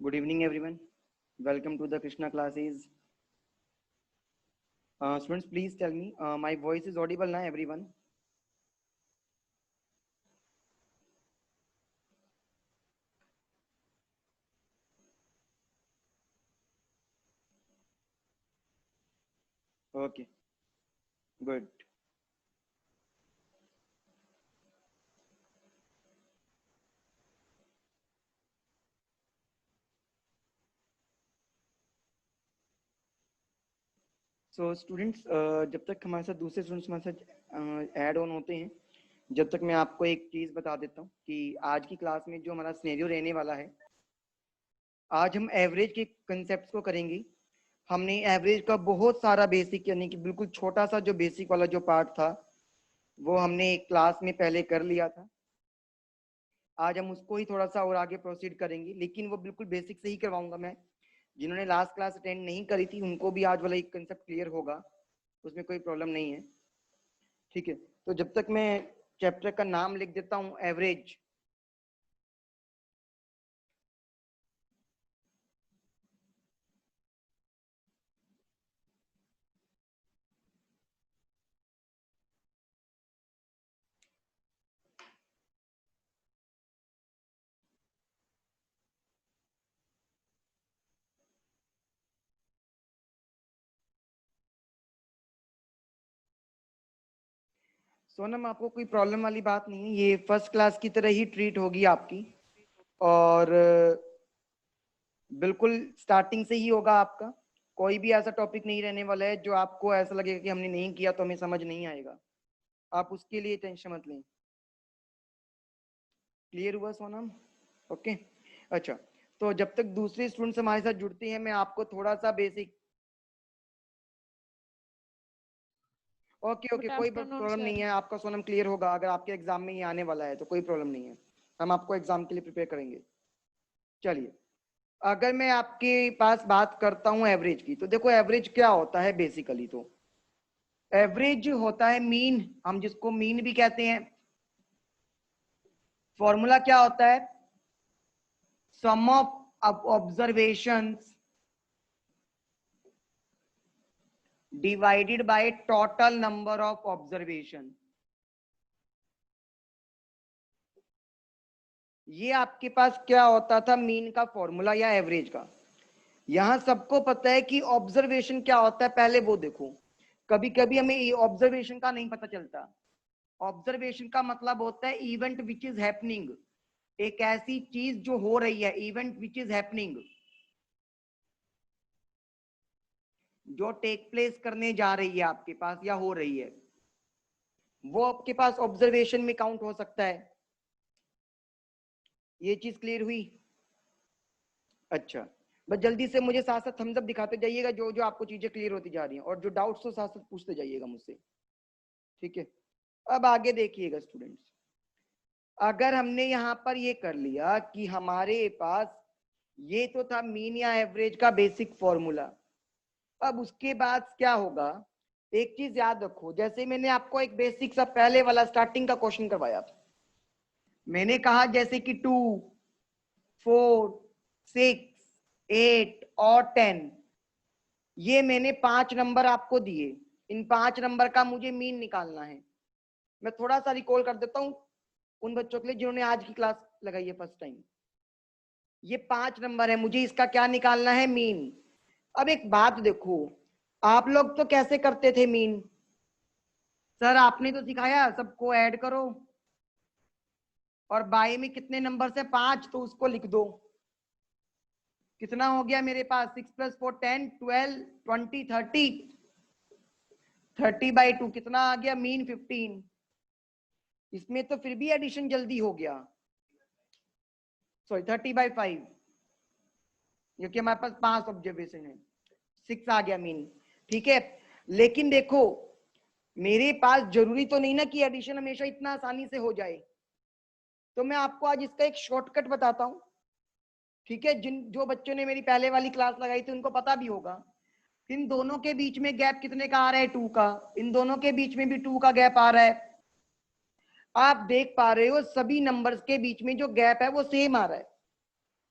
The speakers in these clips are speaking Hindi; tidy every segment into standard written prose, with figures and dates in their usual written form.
Good evening, everyone. Welcome to the Krishna classes. Students, please tell me, my voice is audible now, everyone? Okay, good. So students, जब तक हमारे साथ दूसरे स्टूडेंट्स हमारे साथ ऐड ऑन होते हैं, जब तक मैं आपको एक चीज़ बता देता हूँ कि आज की क्लास में जो हमारा सिनेरियो रहने वाला है, आज हम एवरेज के कंसेप्ट को करेंगे। हमने एवरेज का बहुत सारा बेसिक यानी कि बिल्कुल छोटा सा जो बेसिक वाला जो पार्ट था वो हमने एक क्लास में पहले कर लिया था। आज हम उसको ही थोड़ा सा और आगे प्रोसीड करेंगे, लेकिन वो बिल्कुल बेसिक से ही करवाऊंगा मैं। जिन्होंने लास्ट क्लास अटेंड नहीं करी थी उनको भी आज वाला एक कंसेप्ट क्लियर होगा, उसमें कोई प्रॉब्लम नहीं है। ठीक है, तो जब तक मैं चैप्टर का नाम लिख देता हूँ, एवरेज। सोनम, आपको कोई प्रॉब्लम वाली बात नहीं है, ये फर्स्ट क्लास की तरह ही ट्रीट होगी आपकी, और बिल्कुल स्टार्टिंग से ही होगा आपका। कोई भी ऐसा टॉपिक नहीं रहने वाला है जो आपको ऐसा लगेगा कि हमने नहीं किया तो हमें समझ नहीं आएगा। आप उसके लिए टेंशन मत लें। क्लियर हुआ सोनम? ओके, अच्छा। तो जब तक दूसरे स्टूडेंट्स हमारे साथ जुड़ते हैं, मैं आपको थोड़ा सा बेसिक। ओके ओके, गुड कोई आफ्टरनून प्रॉब्लम नहीं सर। है, आपका सोनम क्लियर होगा। अगर आपके एग्जाम में ये आने वाला है तो कोई प्रॉब्लम नहीं है, हम आपको एग्जाम के लिए प्रिपेयर करेंगे। चलिए, अगर मैं आपके पास बात करता हूँ एवरेज की, तो देखो एवरेज क्या होता है बेसिकली। तो एवरेज होता है मीन, हम जिसको मीन भी कहते हैं। फॉर्मूला क्या होता है? Sum of observations divided by total number of observation. ये आपके पास क्या होता था मीन का फॉर्मूला या एवरेज का। यहां सबको पता है कि ऑब्जर्वेशन क्या होता है, पहले वो देखो। कभी कभी हमें ऑब्जर्वेशन का नहीं पता चलता। ऑब्जर्वेशन का मतलब होता है इवेंट विच इज हैपनिंग, एक ऐसी चीज जो हो रही है, इवेंट विच इज हैपनिंग, जो टेक प्लेस करने जा रही है आपके पास या हो रही है, वो आपके पास ऑब्जर्वेशन में काउंट हो सकता है। ये चीज क्लियर हुई? अच्छा, बस जल्दी से मुझे साथ साथ थम्स अप दिखाते जाइएगा जो जो आपको चीजें क्लियर होती जा रही हैं, और जो डाउट्स हो साथ साथ पूछते जाइएगा मुझसे। ठीक है, अब आगे देखिएगा स्टूडेंट्स। अगर हमने यहाँ पर ये कर लिया कि हमारे पास ये तो था मीन या एवरेज का बेसिक फॉर्मूला, अब उसके बाद क्या होगा, एक चीज याद रखो। जैसे मैंने आपको एक बेसिक सा पहले वाला स्टार्टिंग का क्वेश्चन करवाया था, मैंने कहा जैसे कि 2, 4, 6, 8 और 10, ये मैंने 5 नंबर आपको दिए। इन 5 नंबर का मुझे मीन निकालना है। मैं थोड़ा सा रिकॉल कर देता हूँ उन बच्चों के लिए जिन्होंने आज की क्लास लगाई है फर्स्ट टाइम। ये 5 नंबर है, मुझे इसका क्या निकालना है? मीन। अब एक बात देखो, आप लोग तो कैसे करते थे मीन? सर आपने तो सिखाया सबको ऐड करो, और बाई में कितने नंबर से 5, तो उसको लिख दो। कितना हो गया मेरे पास? 6 + 4 10 12 20 30, 30/2 कितना आ गया? मीन 15। इसमें तो फिर भी एडिशन जल्दी हो गया, सॉरी 30/5, क्योंकि हमारे पास 5 ऑब्जर्वेशन है, 6 आ गया मीन। ठीक है, लेकिन देखो मेरे पास जरूरी तो नहीं ना कि एडिशन हमेशा इतना आसानी से हो जाए, तो मैं आपको आज इसका एक शॉर्टकट बताता हूँ। ठीक है, जिन जो बच्चों ने मेरी पहले वाली क्लास लगाई थी उनको पता भी होगा। इन दोनों के बीच में गैप कितने का आ रहा है? 2 का। इन दोनों के बीच में भी 2 का गैप आ रहा है। आप देख पा रहे हो सभी नंबर्स के बीच में जो गैप है वो सेम आ रहा है।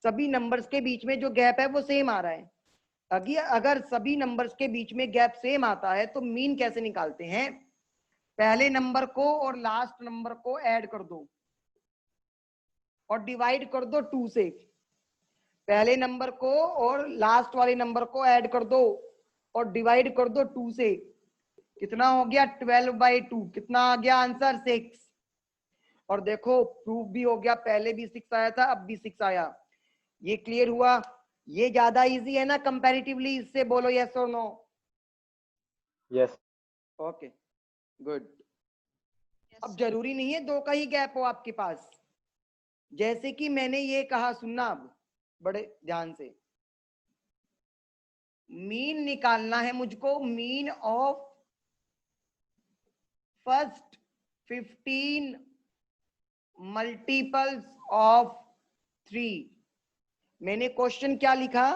सभी नंबर्स के बीच में जो गैप है वो सेम आ रहा है। अगर सभी नंबर्स के बीच में गैप सेम आता है तो मीन कैसे निकालते हैं? पहले नंबर को और लास्ट नंबर को ऐड कर दो और डिवाइड कर दो 2 से। पहले नंबर को और लास्ट वाले नंबर को ऐड कर दो और डिवाइड कर दो 2 से। कितना हो गया? 12/2। कितना आ गया आंसर? 6। और देखो प्रूफ भी हो गया, पहले भी 6 आया था, अब भी 6 आया। ये क्लियर हुआ? ये ज्यादा इजी है ना कंपैरेटिवली इससे? बोलो यस और नो। यस। Okay good. अब जरूरी नहीं है 2 का ही गैप हो आपके पास। जैसे कि मैंने ये कहा, सुनना अब बड़े ध्यान से, मीन निकालना है मुझको, mean of first 15 multiples of 3। मैंने क्वेश्चन क्या लिखा?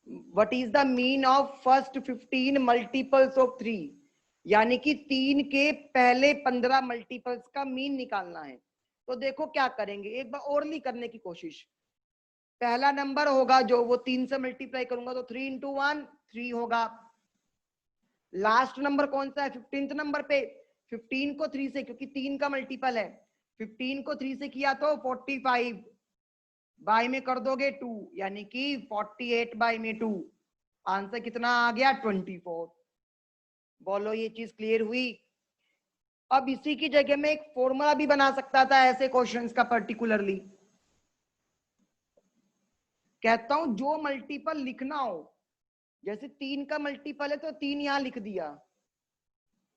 What is the mean of first 15 multiples of 3, यानी कि 3 के पहले 15 मल्टीपल्स का मीन निकालना है। तो देखो क्या करेंगे, एक बार ओरली करने की कोशिश। पहला नंबर होगा जो, वो 3 से मल्टीप्लाई करूंगा तो 3 × 1 3 होगा। लास्ट नंबर कौन सा है? 15th नंबर पे 15 को 3 से, क्योंकि 3 का मल्टीपल है, 15 को 3 से किया तो 45 बाय में कर दोगे 2, यानी कि 48 बाय में 2। आंसर कितना आ गया? 24। बोलो ये चीज क्लियर हुई? अब इसी की जगह में एक फॉर्मूला भी बना सकता था ऐसे क्वेश्चंस का। पर्टिकुलरली कहता हूं जो मल्टीपल लिखना हो, जैसे 3 का मल्टीपल है तो 3 यहां लिख दिया,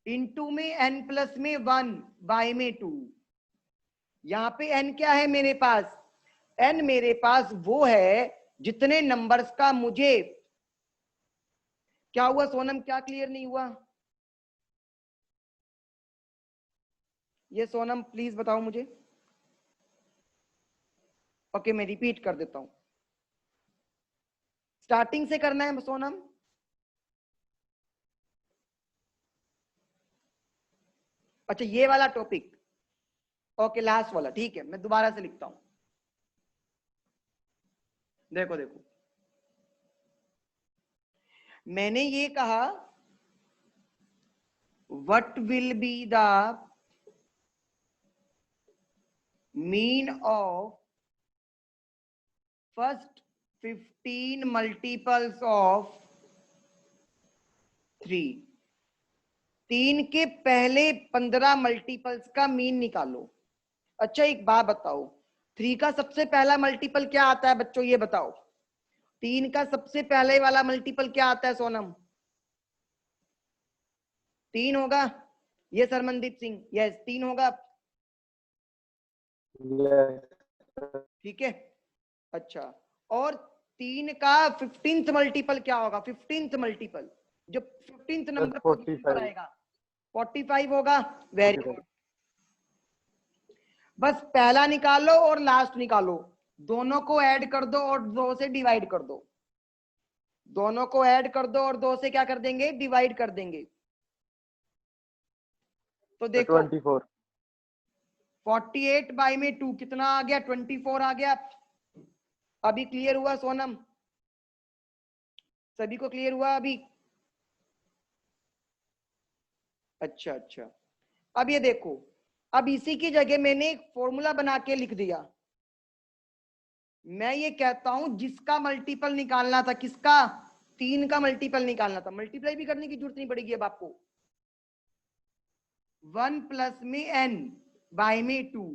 इनटू में n प्लस में 1 बाय में 2। यहां पे n क्या है मेरे पास? n मेरे पास वो है जितने नंबर्स का मुझे, क्या हुआ सोनम, क्या क्लियर नहीं हुआ? ये सोनम प्लीज बताओ मुझे। ओके मैं रिपीट कर देता हूं, स्टार्टिंग से करना है सोनम। अच्छा ये वाला टॉपिक, ओके लास्ट वाला, ठीक है मैं दोबारा से लिखता हूं। देखो देखो मैंने ये कहा, what will be the mean of first 15 multiples of 3। 3 के पहले 15 मल्टीपल्स का मीन निकालो। अच्छा एक बात बताओ, 3 का सबसे पहला मल्टीपल क्या आता है बच्चों, ये बताओ। 3 का सबसे पहले वाला मल्टीपल क्या आता है सोनम? 3 होगा? ये सरमनदीप सिंह, यस 3 होगा। ठीक है अच्छा, और 3 का 15th मल्टीपल क्या होगा? 15th मल्टीपल जो 15th नंबर पोजीशन पर आएगा 45 होगा। Very good. बस पहला निकालो और लास्ट निकालो, दोनों को ऐड कर दो और 2 से डिवाइड कर दो। दोनों को ऐड कर दो और 2 से क्या कर देंगे? डिवाइड कर देंगे। तो देखो 24। 48 बाय में 2 कितना आ गया? 24 आ गया। अभी क्लियर हुआ सोनम? सभी को क्लियर हुआ अभी? अच्छा अच्छा, अब ये देखो, अब इसी की जगह मैंने एक फॉर्मूला बना के लिख दिया। मैं ये कहता हूं जिसका मल्टीपल निकालना था, किसका? 3 का मल्टीपल निकालना था, मल्टीप्लाई भी करने की जरूरत नहीं पड़ेगी अब आपको। 1 प्लस में n बाय में 2,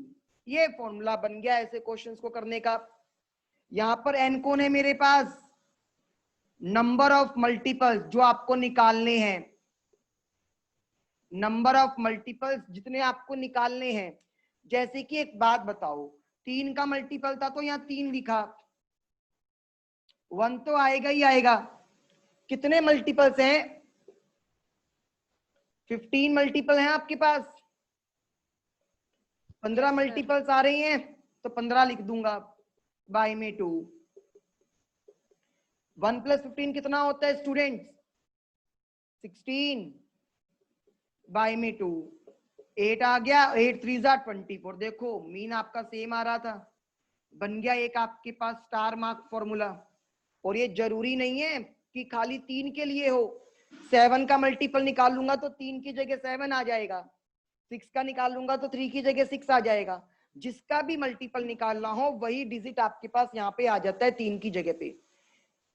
ये फॉर्मूला बन गया ऐसे क्वेश्चंस को करने का। यहां पर n कौन है मेरे पास? नंबर ऑफ मल्टीपल्स जो आपको निकालने हैं, नंबर ऑफ मल्टीपल्स जितने आपको निकालने हैं। जैसे कि एक बात बताओ, 3 का मल्टीपल था तो यहाँ 3 लिखा, 1 तो आएगा ही आएगा। कितने मल्टीपल्स हैं? 15 मल्टीपल हैं आपके पास, 15 मल्टीपल्स आ रही हैं तो 15 लिख दूंगा बाय में 2। 1 + 15 कितना होता है स्टूडेंट्स? 16 बाय में 2। 8 आ गया, 8 3 = 24। देखो मीन आपका सेम आ रहा था, बन गया एक आपके पास स्टार मार्क फॉर्मूला। और ये जरूरी नहीं है कि खाली 3 के लिए हो। 7 का मल्टीपल निकाल लूंगा तो 3 की जगह 7 आ जाएगा, 6 का निकाल लूंगा तो 3 की जगह 6 आ जाएगा। जिसका भी मल्टीपल निकालना हो वही डिजिट आपके पास यहाँ पे आ जाता है 3 की जगह पे।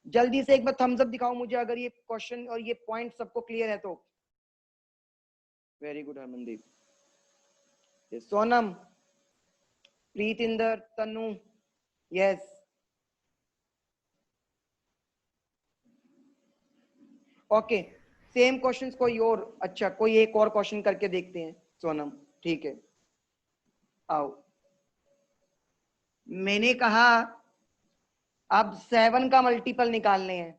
जल्दी से एक बार थम्स अप दिखाओ मुझे अगर ये क्वेश्चन और ये पॉइंट सबको क्लियर है तो। वेरी गुड हरमनदीप, सोनम, प्रीतिंदर, तनु, यस। ओके, सेम क्वेश्चंस कोई और, अच्छा कोई एक और क्वेश्चन करके देखते हैं सोनम, ठीक है। आओ, मैंने कहा अब 7 का मल्टीपल निकालने हैं,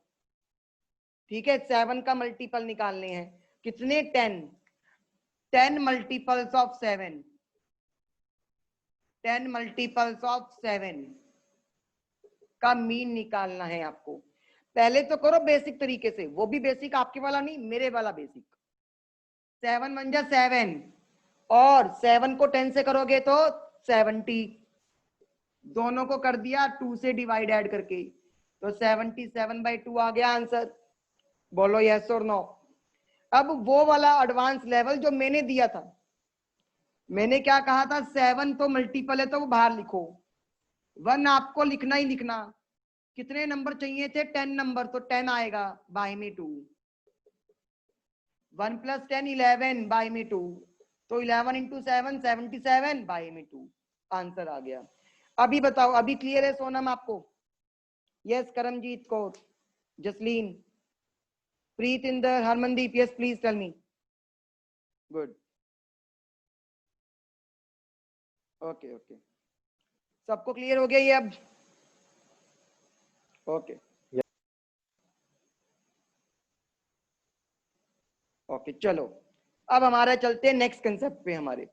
ठीक है। 7 का मल्टीपल निकालने हैं, कितने? 10 मल्टीपल्स ऑफ 7, 10 मल्टीपल्स ऑफ 7 का मीन निकालना है आपको। पहले तो करो बेसिक तरीके से, वो भी बेसिक आपके वाला नहीं, मेरे वाला बेसिक। 7 1 जा 7, और 7 को 10 से करोगे तो 70, दोनों को कर दिया 2 से डिवाइड ऐड करके, तो 77/2 आ गया आंसर। बोलो यस और नो। अब वो वाला एडवांस लेवल जो मैंने दिया था, मैंने क्या कहा था? 7 तो मल्टीपल है तो वो बाहर लिखो, 1 आपको लिखना ही लिखना। कितने नंबर चाहिए थे? 10 नंबर, तो 10 आएगा बाय में 2, 1 + 10 11 बाय में 2, तो 11 × 7 77 बाय में 2, आंसर आ गया। अभी बताओ, अभी क्लियर है सोनम आपको? Yes Karamjeet Kaur, Jasleen, Preetinder, Harmandeep, yes please tell me. Good, okay okay, सबको क्लियर हो गया ये अब? ओके ओके, चलो अब हमारा चलते हैं नेक्स्ट कंसेप्ट पे हमारे।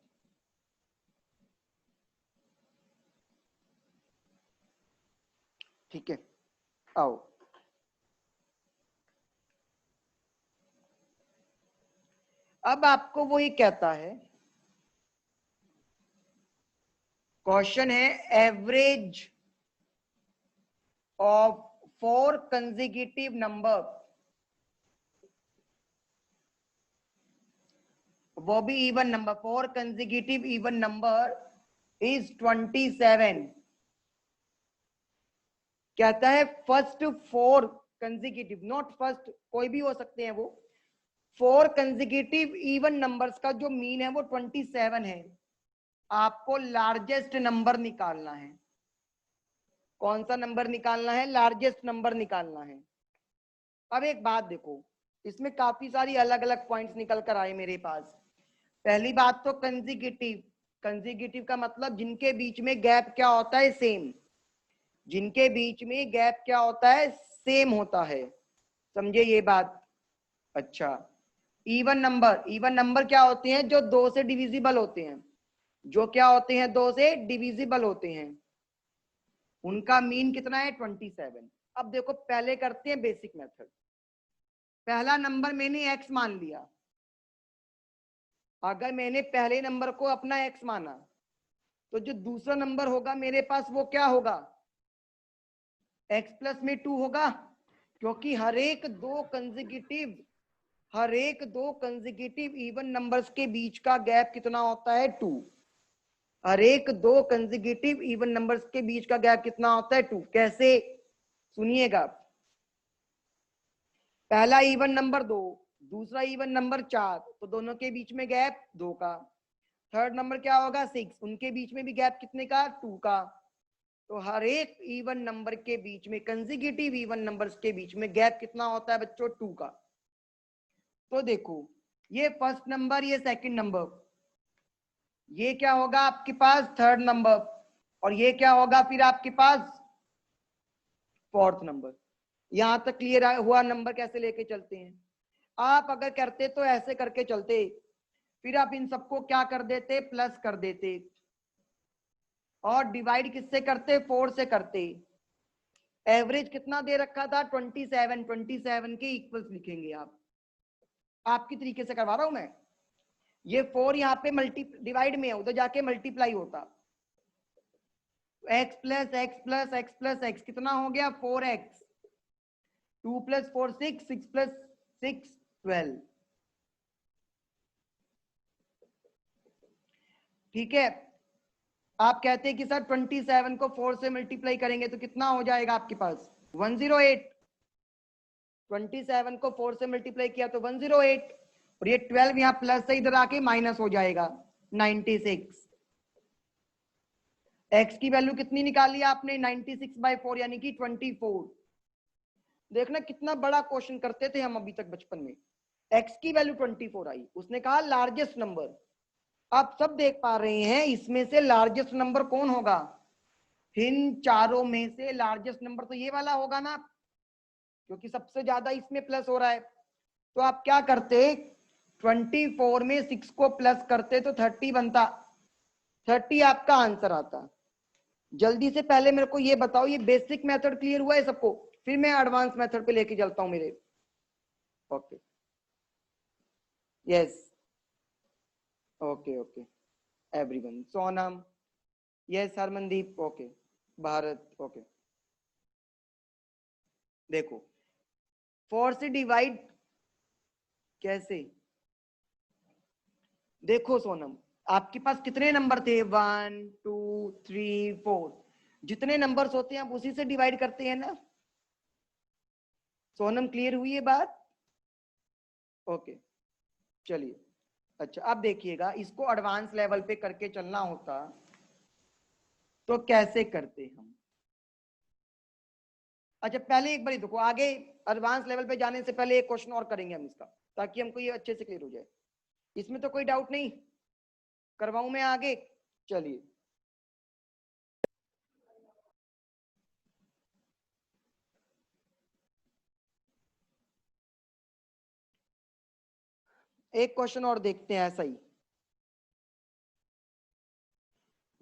ठीक है, आओ। अब आपको वो ही कहता है, क्वेश्चन है एवरेज ऑफ 4 कंसेक्यूटिव नंबर, वो भी even number, 4 consecutive even number is 27। कहता है फर्स्ट 4 कंसेक्यूटिव, नॉट फर्स्ट, कोई भी हो सकते हैं वो, 4 कंसेक्यूटिव इवन नंबर्स का जो मीन है वो 27 है। आपको लार्जेस्ट नंबर निकालना है। कौन सा नंबर निकालना है? लार्जेस्ट नंबर निकालना है। अब एक बात देखो, इसमें काफी सारी अलग अलग पॉइंट्स निकल कर आए मेरे पास। पहली बात तो कंसेक्यूटिव, कंसेक्यूटिव का मतलब जिनके बीच में गैप क्या होता है? सेम। जिनके बीच में गैप क्या होता है? सेम होता है, समझे ये बात? अच्छा, इवन नंबर, इवन नंबर क्या होते हैं? जो 2 से डिविजिबल होते हैं, जो क्या होते हैं? 2 से डिविजिबल होते हैं। उनका मीन कितना है? 27। अब देखो, पहले करते हैं बेसिक मेथड। पहला नंबर मैंने x मान लिया। अगर मैंने पहले नंबर को अपना x माना, तो जो दूसरा नंबर होगा मेरे पास वो क्या होगा? x + में 2 होगा, क्योंकि हर एक दो कंसेक्यूटिव इवन नंबर्स के बीच का गैप कितना होता है? 2। हर एक दो कंसेक्यूटिव इवन नंबर्स के बीच का गैप कितना होता है? 2। कैसे? सुनिएगा, पहला इवन नंबर 2, दूसरा इवन नंबर 4, तो दोनों के बीच में गैप 2 का। थर्ड नंबर क्या होगा? 6, उनके बीच में भी गैप कितने का? 2 का। तो हर एक इवन नंबर के बीच में, कंसेक्यूटिव इवन नंबर्स के बीच में गैप कितना होता है बच्चों? 2 का। तो देखो, ये फर्स्ट नंबर, ये सेकंड नंबर, ये क्या होगा आपके पास? थर्ड नंबर, और ये क्या होगा फिर आपके पास? Fourth number. यहां तक क्लियर हुआ? नंबर कैसे लेके चलते हैं? आप अगर करते तो ऐसे करके चलते, फिर आप इन सबको क्या कर देते? प्लस कर देते, और डिवाइड किससे करते? 4 से करते। एवरेज कितना दे रखा था? 27। 27 के इक्वल्स लिखेंगे आप। आपकी तरीके से करवा रहा हूं मैं। ये 4 यहाँ पे मल्टी डिवाइड में है, उधर जाके मल्टीप्लाई होता। x plus x plus x plus x कितना हो गया 4x, 2 प्लस 4 6, 6 प्लस 6 12। ठीक है, आप कहते हैं कि सर 27 को 4 से मल्टीप्लाई करेंगे तो कितना हो जाएगा आपके पास 108। 27 को 4 से मल्टीप्लाई किया तो 108, और ये 12 यहाँ प्लस से इधर आके माइनस हो जाएगा 96। x की वैल्यू कितनी निकाली आपने 96/4 यानी कि 24। देखना कितना बड़ा क्वेश्चन करते थे हम अभी तक बचपन में। x की वैल्यू 24 आई, उसने कहा लार्जेस्ट नंबर। आप सब देख पा रहे हैं इसमें से लार्जेस्ट नंबर कौन होगा, इन चारों में से लार्जेस्ट नंबर तो ये वाला होगा ना, क्योंकि सबसे ज्यादा इसमें प्लस हो रहा है। तो आप क्या करते, 24 में 6 को प्लस करते तो 30 बनता, 30 आपका आंसर आता। जल्दी से पहले मेरे को ये बताओ, ये बेसिक मेथड क्लियर हुआ है सबको, फिर मैं एडवांस मेथड पे लेके चलता हूं मेरे। Okay yes okay okay everyone, Sonam yes, Harmandeep okay, Bharat okay. देखो 4 से डिवाइड कैसे, देखो सोनम आपके पास कितने नंबर थे 1 2 3 4, जितने नंबर्स होते हैं आप उसी से डिवाइड करते हैं ना। सोनम क्लियर हुई है बात? ओके चलिए, अच्छा अब देखिएगा, इसको एडवांस लेवल पे करके चलना होता तो कैसे करते हम। अच्छा पहले एक बार देखो, आगे एडवांस लेवल पे जाने से पहले एक क्वेश्चन और करेंगे हम इसका, ताकि हमको ये अच्छे से क्लियर हो जाए। इसमें तो कोई डाउट नहीं, करवाऊं मैं आगे? चलिए एक क्वेश्चन और देखते हैं ऐसा ही।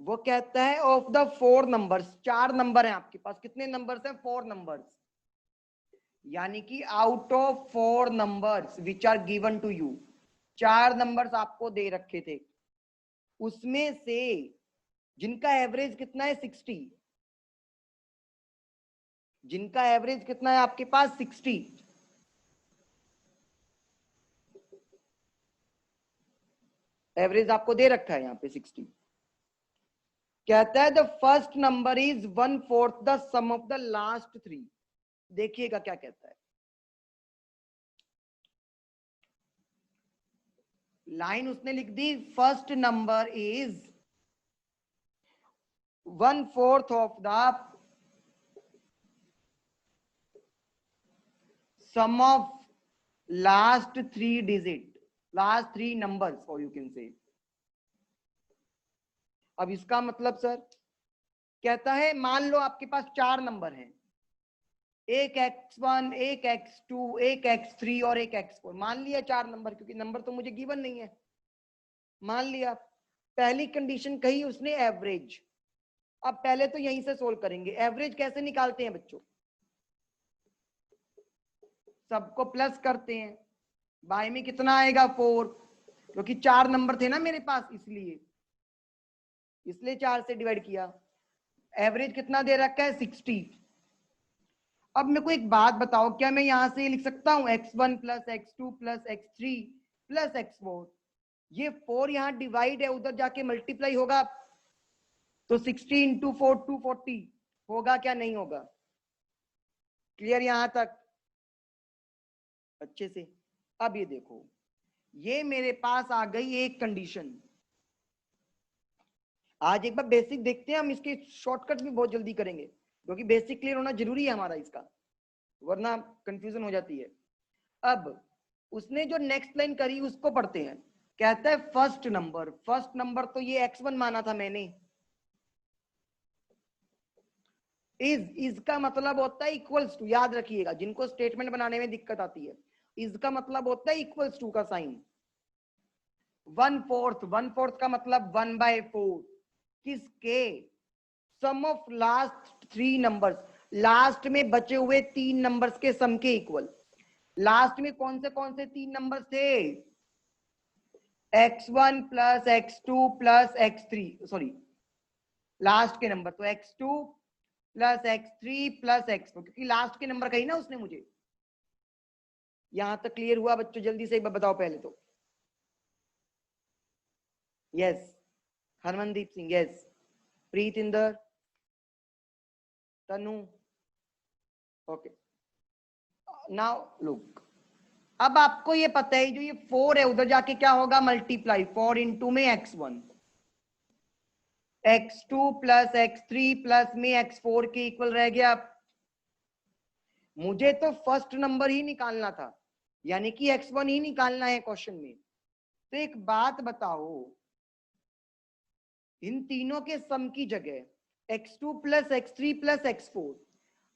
वो कहता है ऑफ द 4 नंबर्स, 4 नंबर हैं आपके पास, कितने नंबर्स हैं 4 नंबर्स, यानी कि out of 4 numbers which are given to you, 4 numbers आपको दे रखे थे, उसमें से जिनका एवरेज कितना है 60, जिनका एवरेज कितना है आपके पास 60, एवरेज आपको दे रखा है यहाँ पे 60। कहता है the first number is 1/4 the sum of the last 3। देखिएगा क्या कहता है, लाइन उसने लिख दी, first number is 1/4 of the sum of last 3 digit, last 3 numbers, और यू कैन से। अब इसका मतलब सर कहता है मान लो आपके पास 4 नंबर हैं, एक x1 एक x2 एक x3 और एक x4, मान लिया 4 नंबर, क्योंकि नंबर तो मुझे गिवन नहीं है, मान लिया। पहली कंडीशन कही उसने एवरेज। अब पहले तो यहीं से सोल्व करेंगे, एवरेज कैसे निकालते हैं बच्चों, सबको प्लस करते हैं, बाय में कितना आएगा 4, क्योंकि 4 नंबर थे ना मेरे पास, इसलिए 4 से डिवाइड किया। एवरेज कितना दे रखा है 60। अब मेरे को एक बात बताओ, क्या मैं यहां से लिख सकता हूं x1 plus x2 plus x3 plus x4, ये 4 यहाँ डिवाइड है, उधर जाके मल्टीप्लाई होगा तो 60 इंटू 4 240 होगा, क्या नहीं होगा? क्लियर यहां तक अच्छे से? अब ये देखो, ये मेरे पास आ गई एक कंडीशन। आज एक बार बेसिक देखते हैं हम, इसके शॉर्टकट भी बहुत जल्दी करेंगे, क्योंकि बेसिक क्लियर होना जरूरी है हमारा इसका, वरना कंफ्यूजन हो जाती है। अब उसने जो नेक्स्ट लाइन करी उसको पढ़ते हैं। कहता है फर्स्ट नंबर, फर्स्ट नंबर तो ये x1 माना था मैंने, इज का मतलब होता है इक्वल्स टू, याद रखिएगा जिनको स्टेटमेंट बनाने में दिक्कत आती है, इज का मतलब होता है इक्वल्स टू का साइन। 1/4, 1/4 का मतलब 1/4 किसके, सम ऑफ लास्ट 3 नंबर्स, लास्ट में बचे हुए 3 नंबर्स के सम के इक्वल। लास्ट में कौन से 3 नंबर्स थे, x1 plus x2 plus x3, sorry last के नंबर, तो x2 plus x3 plus x4, क्योंकि लास्ट के नंबर कही ना उसने मुझे। यहां तक क्लियर हुआ बच्चों? जल्दी से एक बार बताओ पहले तो। यस हरमनदीप सिंह, यस प्रीत इंदर, तनु, ओके। नाउ लुक, अब आपको ये पता है जो ये 4 है उधर जाके क्या होगा, मल्टीप्लाई 4 इंटू में x1, x2 plus x3 plus में x4 के इक्वल रह गया। मुझे तो फर्स्ट नंबर ही निकालना था, यानी कि x1 ही निकालना है क्वेश्चन में। तो एक बात बताओ, इन तीनों के सम की जगह x2 plus x3 plus x4,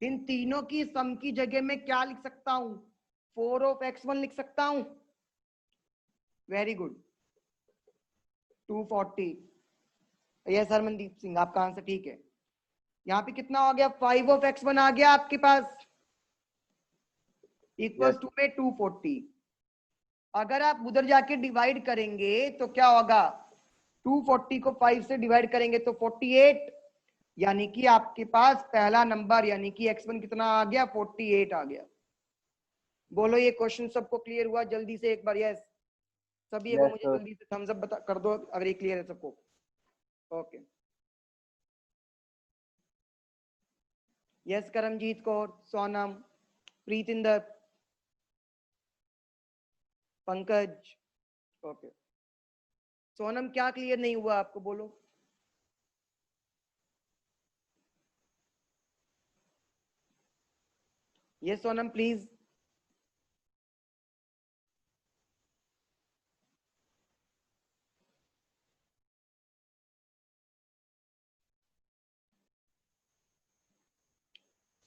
इन तीनों की सम की जगह में क्या लिख सकता हूं, 4 ऑफ x1 लिख सकता हूं। Very good, 240। Yes Harmandeep Singh, आपका आंसर ठीक है। यहाँ पे कितना हो गया, 5 ऑफ x1 आ गया आपके पास, इक्वल्स टू में 240। अगर आप उधर जाके डिवाइड करेंगे तो क्या होगा, 240 को 5 से डिवाइड करेंगे तो 48, यानी कि आपके पास पहला नंबर यानी कि x1 कितना आ गया, 48 आ गया। बोलो ये क्वेश्चन सबको क्लियर हुआ? जल्दी से एक बार यस, सभी एक बार मुझे जल्दी से थम्स अप बता कर दो अगर ये क्लियर है सबको। Okay yes Karamjeet Kaur, Sonam, Preetinder, Pankaj, okay. Sonam क्या क्लियर नहीं हुआ आपको, बोलो। Yes Sonam please.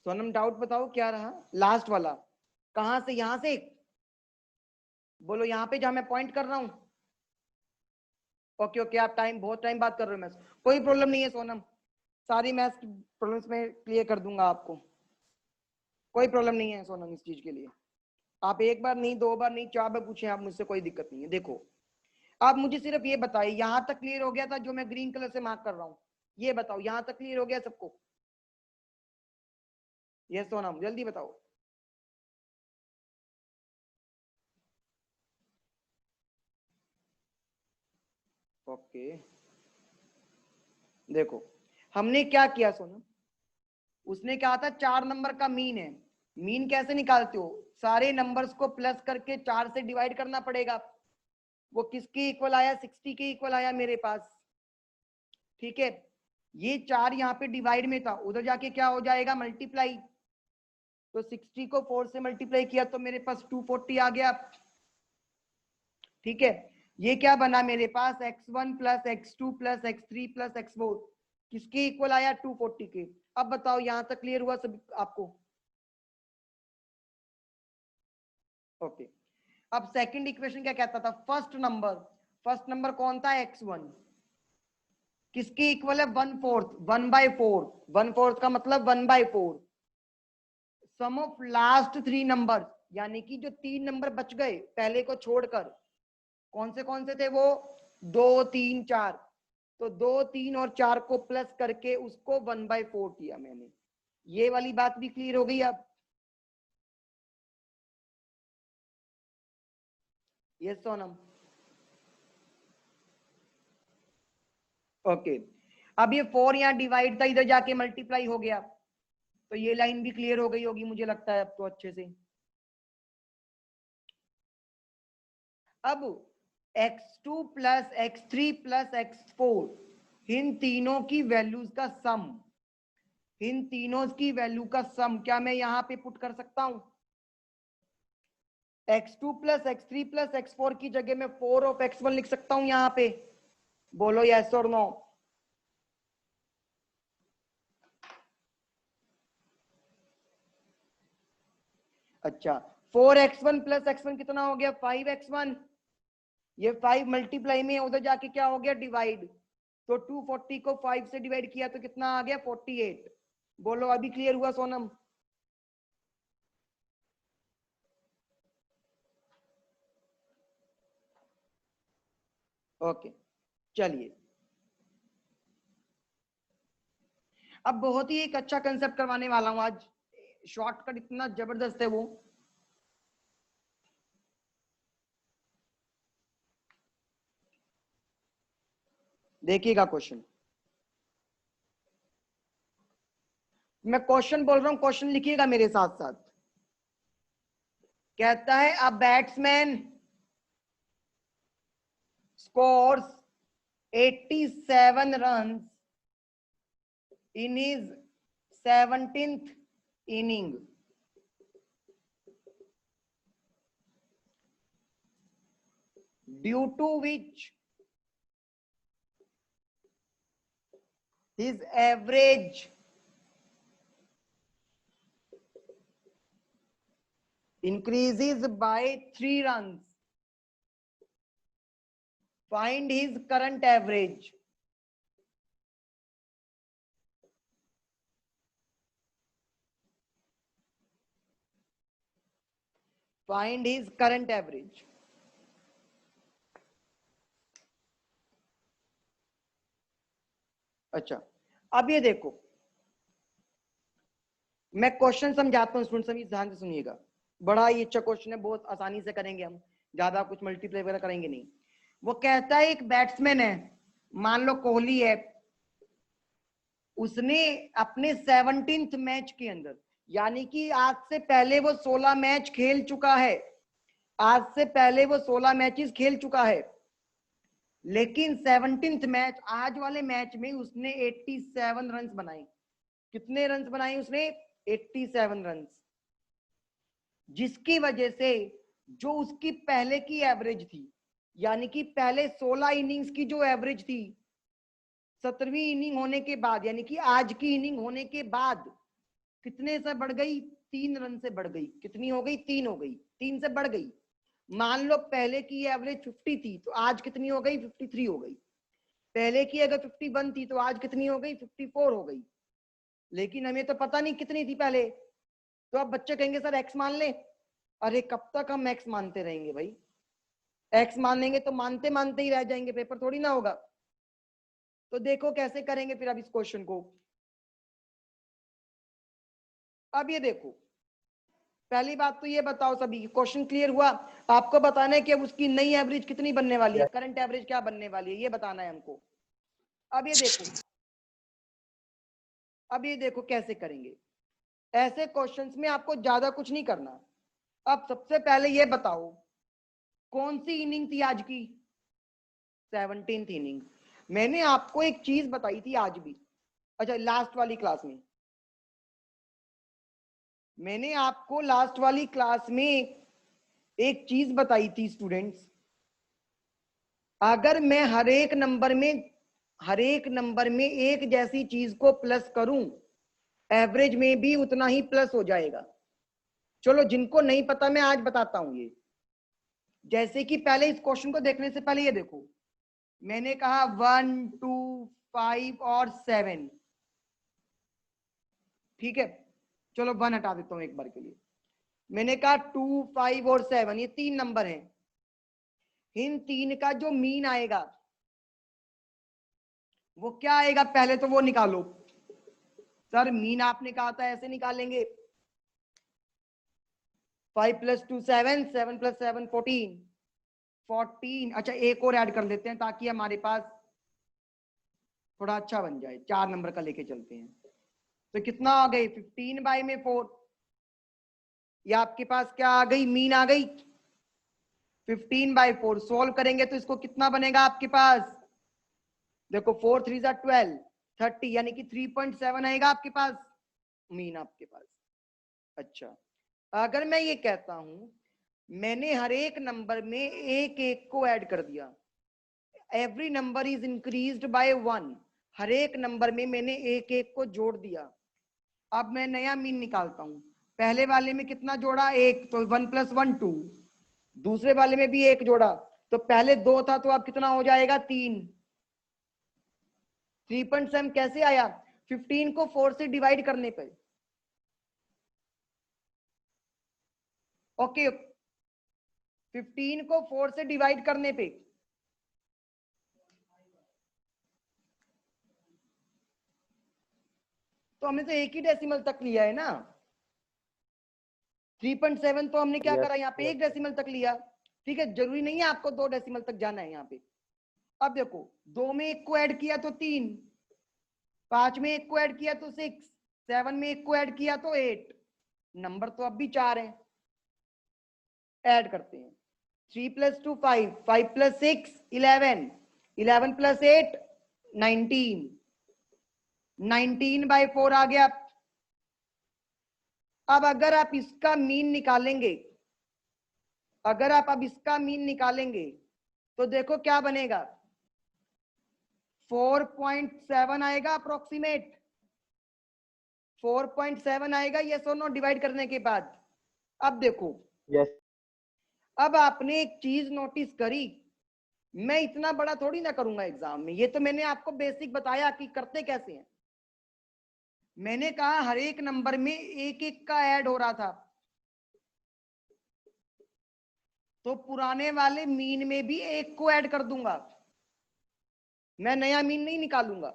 Sonam doubt बताओ क्या रहा, लास्ट वाला कहां से, यहां से बोलो, यहां पे जहां मैं पॉइंट कर रहा हूं। ओके ओके, आप बहुत टाइम बात कर रहे हो मैथ्स, कोई प्रॉब्लम नहीं है सोनम, सारी मैथ्स की प्रॉब्लम्स में क्लियर कर दूंगा आपको, कोई प्रॉब्लम नहीं है सोनम इस चीज के लिए। आप एक बार नहीं, 2 बार नहीं, 4 बार पूछे आप मुझसे, कोई दिक्कत नहीं है। देखो आप मुझे सिर्फ ये बताइए, यहां तक क्लियर हो गया था जो मैं ग्रीन कलर से मार्क कर रहा हूं, ये बताओ यहां तक क्लियर हो गया सबको? ये सोनम जल्दी बताओ। ओके देखो हमने क्या किया सोनम, उसने कहा था 4 नंबर का मीन है। मीन कैसे निकालते हो, सारे नंबर्स को प्लस करके 4 से डिवाइड करना पड़ेगा। वो किसके इक्वल आया, 60 के इक्वल आया मेरे पास, ठीक है। ये 4 यहाँ पे डिवाइड में था, उधर जाके क्या हो जाएगा, मल्टीप्लाई। तो 60 को 4 से मल्टीप्लाई किया तो मेरे पास 240 आ गया, ठीक है। ये क्या बना मेरे पास, x1 plus x2 plus x3 plus x4, किसके इक्वल आया, 240 के। अब बताओ यहां तक क्लियर हुआ सब आपको? ओके अब सेकंड इक्वेशन क्या कहता था, फर्स्ट नंबर कौन था, x1, किसके इक्वल है, 1/4, 1/4, 1/4 का मतलब 1/4, सम ऑफ लास्ट 3 नंबर, यानी कि जो 3 नंबर बच गए पहले को छोड़कर, कौन से थे वो, 2 3 4, तो 2 3 और 4 को प्लस करके उसको 1/4 किया मैंने। ये वाली बात भी क्लियर हो गई अब? ये सोनम ओके। अब ये 4 यहाँ डिवाइड था, इधर जाके मल्टीप्लाई हो गया, तो ये लाइन भी क्लियर हो गई होगी मुझे लगता है अब तो अच्छे से। अब x2 plus x3 plus x4, इन तीनों की वैल्यूज का सम, इन तीनों की वैल्यू का सम क्या मैं यहाँ पे पुट कर सकता हूं, x2 plus x3 plus x4 की जगह में 4 ऑफ x1 लिख सकता हूं यहाँ पे, बोलो यस और नो। अच्छा 4x1 प्लस x1 कितना हो गया, 5x1, ये 5 मल्टीप्लाई में उधर जाके क्या हो गया, डिवाइड, तो 240 को 5 से डिवाइड किया तो कितना आ गया, 48। बोलो अभी क्लियर हुआ सोनम? ओके चलिए अब बहुत ही एक अच्छा कंसेप्ट करवाने वाला हूं आज, शॉर्टकट इतना जबरदस्त है वो। देखिएगा क्वेश्चन, मैं क्वेश्चन बोल रहा हूं, क्वेश्चन लिखिएगा मेरे साथ साथ। कहता है a batsman scores 87 runs in his 17th inning. Due to which his average increases by 3 runs. Find his current average. Find his current average. अच्छा, अब ये देखो, मैं क्वेश्चन समझाता हूँ स्टूडेंट, सभी ध्यान से सुनिएगा। बड़ा ही अच्छा क्वेश्चन है, बहुत आसानी से करेंगे हम, ज्यादा कुछ मल्टीप्लाई वगैरह करेंगे नहीं। वो कहता है एक बैट्समैन है, मान लो कोहली है, उसने अपने 17th मैच के अंदर, यानी कि आज से पहले वो 16 मैच खेल चुका है, आज से पहले वो 16 मैचेस खेल चुका है, लेकिन 17th मैच, आज वाले मैच में उसने 87 रन बनाए। कितने रन बनाए उसने? 87 रन, जिसकी वजह से जो उसकी पहले की एवरेज थी, यानी कि पहले 16 इनिंग्स की जो एवरेज थी, 17वीं इनिंग होने के बाद, यानी कि आज की इनिंग होने के बाद कितने से बढ़ गई? 3 रन से बढ़ गई। कितनी हो गई? 3 हो गई, 3 से बढ़ गई। मान लो पहले की एवरेज 50 थी, तो आज कितनी हो गई? 53 हो गई। पहले की अगर 51 थी, तो आज कितनी हो गई? 54 हो गई। लेकिन हमें तो पता नहीं कितनी थी पहले। तो अब बच्चे कहेंगे सर एक्स मान ले। अरे कब तक हम एक्स मानते रहेंगे भाई? एक्स मानेंगे तो मानते मानते ही रह जाएंगे, पेपर थोड़ी ना होगा। तो देखो कैसे करेंगे फिर अब इस क्वेश्चन को। अब ये देखो, पहली बात तो ये बताओ सभी, क्वेश्चन क्लियर हुआ? आपको बताना है कि अब उसकी नई एवरेज कितनी बनने वाली है, करंट एवरेज क्या बनने वाली है, ये बताना है हमको। अब ये देखो, अब ये देखो कैसे करेंगे। ऐसे क्वेश्चंस में आपको ज्यादा कुछ नहीं करना। अब सबसे पहले ये बताओ, कौन सी इनिंग थी आज की? 17th inning. मैंने आपको एक चीज बताई थी आज भी, अच्छा लास्ट वाली क्लास में, मैंने आपको लास्ट वाली क्लास में एक चीज बताई थी स्टूडेंट्स, अगर मैं हर एक नंबर में एक जैसी चीज को प्लस करूं, एवरेज में भी उतना ही प्लस हो जाएगा। चलो जिनको नहीं पता मैं आज बताता हूं ये। जैसे कि पहले इस क्वेश्चन को देखने से पहले ये देखो, मैंने कहा 1 2 5 और 7, ठीक है। चलो 1 हटा देता हूं एक बार के लिए। मैंने कहा 2 5 और 7, ये 3 नंबर हैं। इन 3 का जो मीन आएगा वो क्या आएगा? पहले तो वो निकालो। सर मीन आपने कहा था ऐसे निकालेंगे, 5 + 2 7, 7 + 7 14, 14। अच्छा एक और ऐड कर लेते हैं ताकि हमारे पास थोड़ा अच्छा बन जाए, 4 नंबर का लेके चलते हैं। तो कितना आ गई? 15/4। ये आपके पास क्या आ गई? मीन आ गई 15/4। सोल्व करेंगे तो इसको कितना बनेगा आपके पास? देखो 4 3 12, 30, यानी कि 3.7 आएगा आपके पास मीन आपके पास। अच्छा, अगर मैं ये कहता हूं मैंने हर एक नंबर में एक एक को ऐड कर दिया, every number is increased by 1, हर एक नंबर में मैंने एक एक को जोड़ दिया। अब मैं नया मीन निकालता हूं। पहले वाले में कितना जोड़ा? 1, तो 1 + 1 2। दूसरे वाले में भी 1 जोड़ा, तो पहले 2 था, तो अब कितना हो जाएगा? 3। 3.7 कैसे आया? 15 को 4 से डिवाइड करने पे। ओके, 15 को 4 से डिवाइड करने पे तो हमने तो एक ही डेसिमल तक लिया है ना। 3.7 तो हमने क्या Yes, करा, यहाँ पे yes, एक डेसिमल तक लिया। ठीक है, जरूरी नहीं है आपको 2 डेसिमल तक जाना है यहाँ पे। अब देखो 2 में 1 को ऐड किया तो 3, 5 में 1 को ऐड किया तो 6, 7 में 1 को ऐड किया तो 8, नंबर तो अब भी 4 है। ऐड करते हैं, 3 + 2 5, 5 + 6 11, 11 + 8 19, 19/4 आ गया। अब अगर आप इसका मीन निकालेंगे, अगर आप अब इसका मीन निकालेंगे तो देखो क्या बनेगा, 4.7 आएगा अप्रोक्सीमेट, 4.7 आएगा ये सोनो डिवाइड करने के बाद। अब देखो, yes, अब आपने एक चीज नोटिस करी, मैं इतना बड़ा थोड़ी ना करूंगा एग्जाम में, ये तो मैंने आपको बेसिक बताया कि करते कैसे हैं। मैंने कहा हर एक नंबर में एक एक का ऐड हो रहा था, तो पुराने वाले मीन में भी एक को ऐड कर दूंगा, मैं नया मीन नहीं निकालूंगा।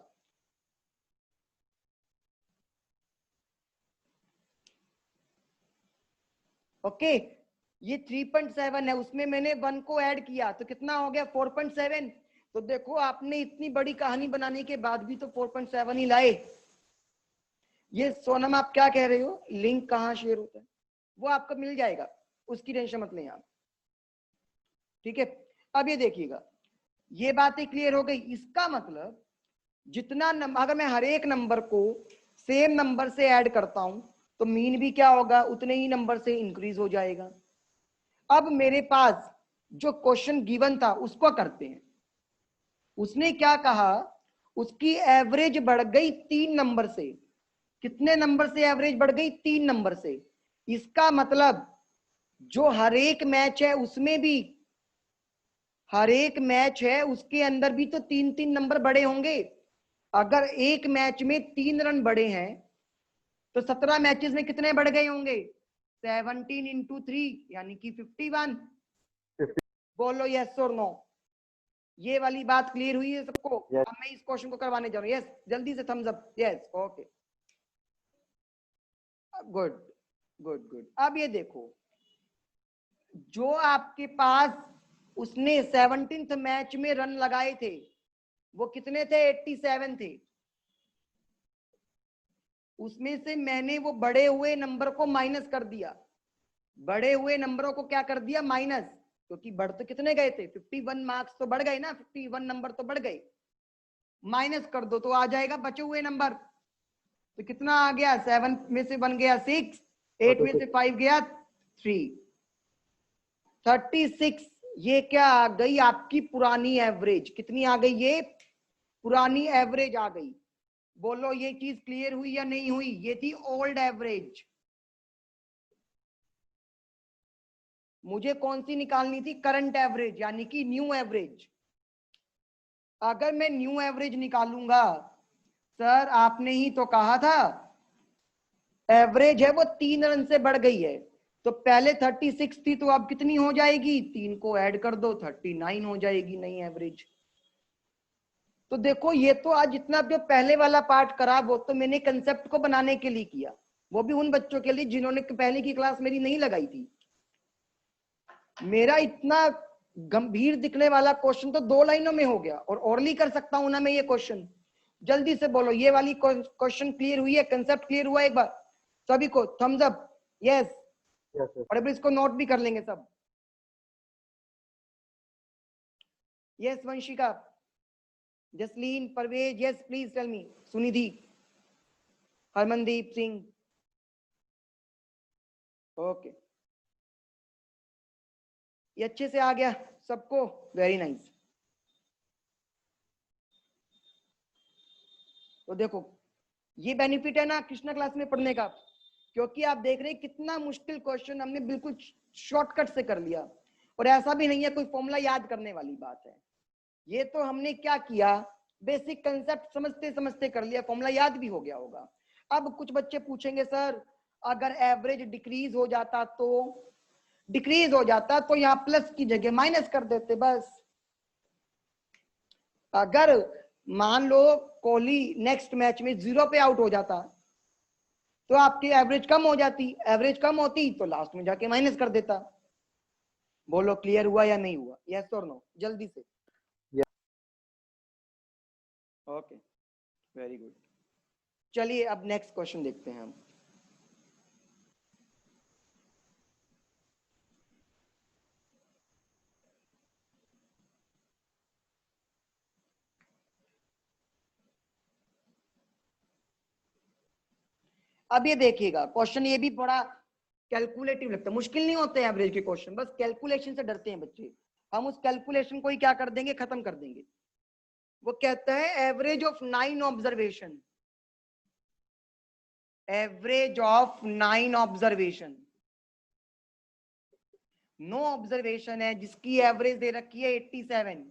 ओके, ये 3.7 है, उसमें मैंने 1 को ऐड किया तो कितना हो गया 4.7। तो देखो आपने इतनी बड़ी कहानी बनाने के बाद भी तो 4.7 ही लाए। ये सोनम आप क्या कह रहे हो, लिंक कहाँ शेयर होता है, वो आपको मिल जाएगा, उसकी टेंशन मत लें आप। ठीक है, अब ये देखिएगा, ये बातें क्लियर हो गई। इसका मतलब जितना नंबर, अगर मैं हर एक नंबर को सेम नंबर से ऐड करता हूं तो मीन भी क्या होगा, उतने ही नंबर से इंक्रीज हो जाएगा। अब मेरे पास जो क्वेश्चन गिवन था उसको करते हैं। उसने क्या कहा, उसकी एवरेज बढ़ गई 3 नंबर से। कितने नंबर से एवरेज बढ़ गई, 3 नंबर से। इसका मतलब जो हर एक मैच है उसमें भी, हर एक मैच है उसके अंदर भी तो 3-3 नंबर बड़े होंगे। अगर एक मैच में 3 रन बढ़े हैं तो 17 मैचेस में कितने बढ़ गए होंगे, 17 × 3 यानी कि 51। 50, बोलो यस और नो, ये वाली बात क्लियर हुई है सबको। yes, अब मैं इस क्वेश्चन को करवाने जा रहा हूँ, यस जल्दी से thumbs up, yes okay good good good. अब ये देखो, जो आपके पास उसने 17th मैच में रन लगाए थे वो कितने थे, 87 थे। उसमें से मैंने वो बढ़े हुए नंबर को माइनस कर दिया, बढ़े हुए नंबरों को क्या कर दिया, माइनस, क्योंकि बढ़ तो कितने गए थे, 51 मार्क्स तो बढ़ गए ना, 51 नंबर तो बढ़ गए, माइनस कर दो तो आ जाएगा बचे हुए नंबर। तो कितना आ गया, 7 में से 1 गया 6, 8 में से 5 गया 3, 36। ये क्या आ गई आपकी पुरानी एवरेज, कितनी आ गई, ये पुरानी एवरेज आ गई। बोलो ये चीज क्लियर हुई या नहीं हुई, ये थी ओल्ड एवरेज। मुझे कौन सी निकालनी थी, करंट एवरेज यानी कि न्यू एवरेज। अगर मैं न्यू एवरेज निकालूंगा, सर आपने ही तो कहा था एवरेज है वो 3 रन से बढ़ गई है, तो पहले 36 थी तो अब कितनी हो जाएगी, 3 को ऐड कर दो 39 हो जाएगी नई एवरेज। तो देखो ये तो आज जितना जो पहले वाला पार्ट करा वो तो मैंने कंसेप्ट को बनाने के लिए किया, वो भी उन बच्चों के लिए जिन्होंने पहले की क्लास मेरी नहीं लगाई थी। मेरा इतना गंभीर दिखने वाला क्वेश्चन तो 2 लाइनों में हो गया, और ओरली कर सकता हूं ना मैं ये क्वेश्चन। जल्दी से बोलो ये वाली क्वेश्चन क्लियर हुई है, कंसेप्ट क्लियर हुआ, एक बार सभी को thumbs up, yes. yes, yes. और अभी इसको नोट भी कर लेंगे सब, yes Vanshika, Jasleen, Parvez, yes please tell me, Sunidhi, Harmandeep Singh, okay ये अच्छे से आ गया सबको, वेरी नाइस। तो देखो ये बेनिफिट है ना कृष्णा क्लास में पढ़ने का, क्योंकि आप देख रहे हैं कितना मुश्किल क्वेश्चन हमने बिल्कुल शॉर्टकट से कर लिया, और ऐसा भी नहीं है कोई फॉर्मूला याद करने वाली बात है। ये तो हमने क्या किया, बेसिक कंसेप्ट समझते समझते कर लिया, फॉर्मूला याद भी हो गया होगा। अब कुछ बच्चे पूछेंगे सर अगर एवरेज डिक्रीज हो जाता तो, डिक्रीज हो जाता तो यहाँ प्लस की जगह माइनस कर देते बस। अगर मान लो कोहली नेक्स्ट मैच में 0 पे आउट हो जाता तो आपकी एवरेज कम हो जाती, एवरेज कम होती तो लास्ट में जाके माइनस कर देता। बोलो क्लियर हुआ या नहीं हुआ, यस और नो, जल्दी से। Okay very good. चलिए अब नेक्स्ट क्वेश्चन देखते हैं हम। अब ये देखिएगा क्वेश्चन, ये भी बड़ा कैलकुलेटिव लगता है, मुश्किल नहीं होते हैं एवरेज के क्वेश्चन, बस कैलकुलेशन से डरते हैं बच्चे। हम उस कैलकुलेशन को ही क्या कर देंगे, खत्म कर देंगे। वो कहता है average of 9 observation, average of 9 observation. 9 observation है जिसकी एवरेज दे रखी है 87,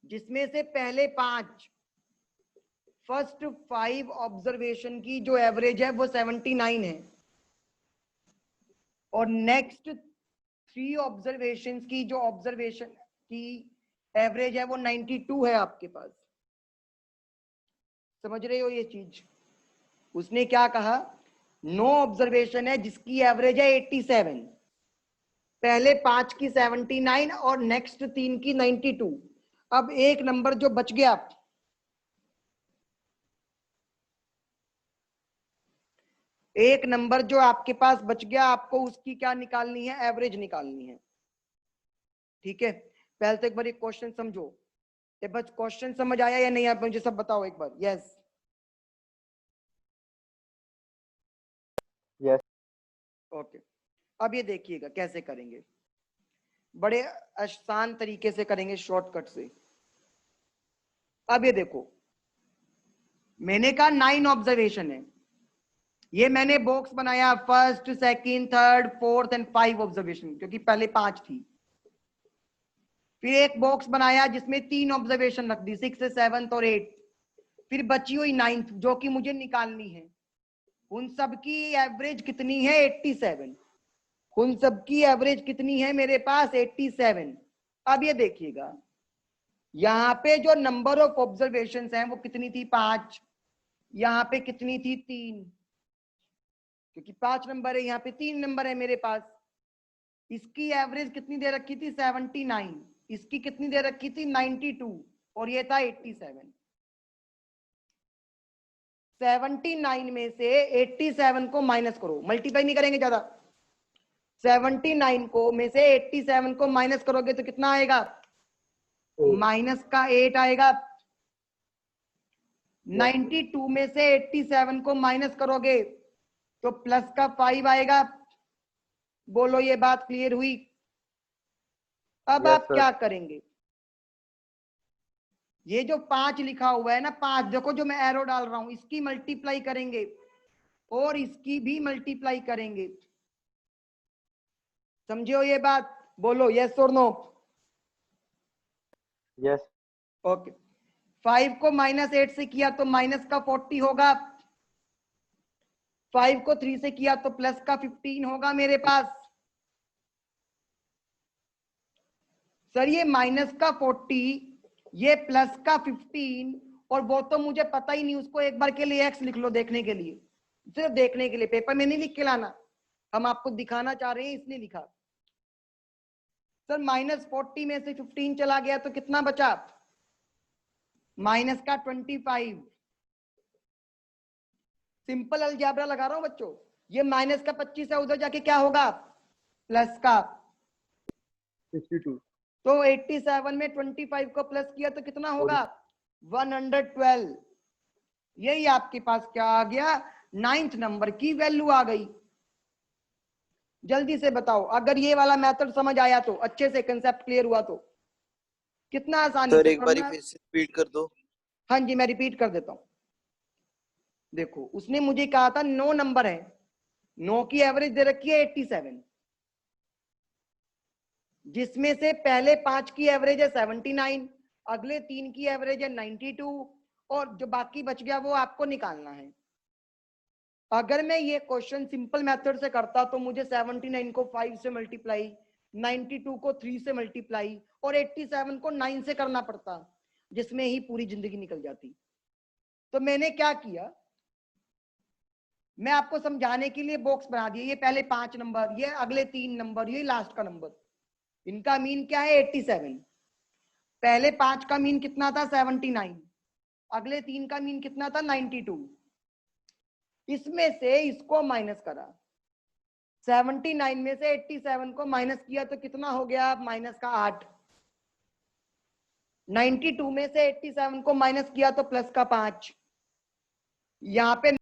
जिसमें से पहले 5, फर्स्ट 5 ऑब्जर्वेशन की जो एवरेज है वो 79 है, और नेक्स्ट 3 ऑब्जर्वेशन की जो ऑब्जर्वेशन की एवरेज है वो 92 है आपके पास। समझ रहे हो ये चीज? उसने क्या कहा, 9 ऑब्जर्वेशन है जिसकी एवरेज है 87, पहले 5 की 79 और नेक्स्ट 3 की 92। अब एक नंबर जो बच गया, एक नंबर जो आपके पास बच गया, आपको उसकी क्या निकालनी है, एवरेज निकालनी है। ठीक है, पहले तो एक बार एक क्वेश्चन समझो। ये बस क्वेश्चन समझ आया या नहीं, आप मुझे सब बताओ एक बार। Yes yes okay. अब ये देखिएगा कैसे करेंगे, बड़े आसान तरीके से करेंगे, शॉर्टकट से। अब ये देखो, मैंने कहा 9 ऑब्जर्वेशन है, ये मैंने बॉक्स बनाया first, second, third, fourth and 5 observation, क्योंकि पहले 5 थी। फिर एक बॉक्स बनाया जिसमें 3 ऑब्जर्वेशन रख दी, 6, 7 और 8। फिर बची हुई 9th जो कि मुझे निकालनी है। उन सब की एवरेज कितनी है, 87। उन सब की एवरेज कितनी है मेरे पास, 87। अब ये देखिएगा, यहाँ पे जो नंबर ऑफ ऑब्जर्वेशन हैं वो कितनी थी, 5। यहाँ पे कितनी थी, 3, क्योंकि 5 नंबर है, यहाँ पे 3 नंबर है मेरे पास। इसकी एवरेज कितनी दे रखी थी, 79। इसकी कितनी दे रखी थी, 92, और ये था 87। 79 में से 87 को माइनस करो, मल्टीप्लाई नहीं करेंगे ज्यादा। 79 को में से 87 को माइनस करोगे तो कितना आएगा, माइनस का 8 आएगा। 92 में से 87 को माइनस करोगे तो प्लस का 5 आएगा। बोलो ये बात क्लियर हुई? अब आप क्या करेंगे, ये जो 5 लिखा हुआ है ना, 5 देखो जो मैं एरो डाल रहा हूं, इसकी मल्टीप्लाई करेंगे और इसकी भी मल्टीप्लाई करेंगे। समझो ये बात? बोलो यस और नो। यस ओके, 5 को -8 से किया तो माइनस का 40 होगा, 5 को 3 से किया तो प्लस का 15 होगा मेरे पास। सर ये माइनस का 40, ये प्लस का 15, और वो तो मुझे पता ही नहीं, उसको एक बार के लिए एक्स लिख लो देखने के लिए, सिर्फ देखने के लिए, पेपर में नहीं लिख के लाना, हम आपको दिखाना चाह रहे हैं इसलिए लिखा। सर -40 में से 15 चला गया तो कितना बचा, माइनस का 25। सिंपल अलजेब्रा लगा रहा हूं बच्चों, ये माइनस का 25 है, उधर जाके क्या होगा, प्लस का 62। तो 87 में 25 को प्लस किया तो कितना होगा, 112। यही आपके पास क्या आ गया, 9th नंबर की वैल्यू आ गई। जल्दी से बताओ, अगर ये वाला मेथड समझ आया तो, अच्छे से कंसेप्ट क्लियर हुआ तो, कितना आसानी सर से एक बार करना। फिर से रिपीट कर दो। हाँ जी मैं रिपीट कर देता हूं। देखो उसने मुझे कहा था 9 नंबर है, 9 की एवरेज दे रखी है 87, जिसमें से पहले 5 की एवरेज है 79, अगले 3 की एवरेज है 92, और जो बाकी बच गया वो आपको निकालना है। अगर मैं ये क्वेश्चन सिंपल मेथड से करता तो मुझे 79 को 5 से मल्टीप्लाई, 92 को 3 से मल्टीप्लाई और 87 को 9 से करना पड़ता, जिसमें ही पूरी जिंदगी निकल जाती। तो मैंने क्या किया, मैं आपको समझाने के लिए बॉक्स बना दिया, ये पहले 5 नंबर, ये अगले 3 नंबर, ये लास्ट का नंबर, इनका मीन क्या है 87। पहले 5 का मीन कितना था 79, अगले 3 का मीन कितना था 92। इसमें से इसको माइनस करा, 79 में से 87 को माइनस किया तो कितना हो गया माइनस का 8। 92 में से 87 को माइनस किया तो प्लस का 5। यहाँ पे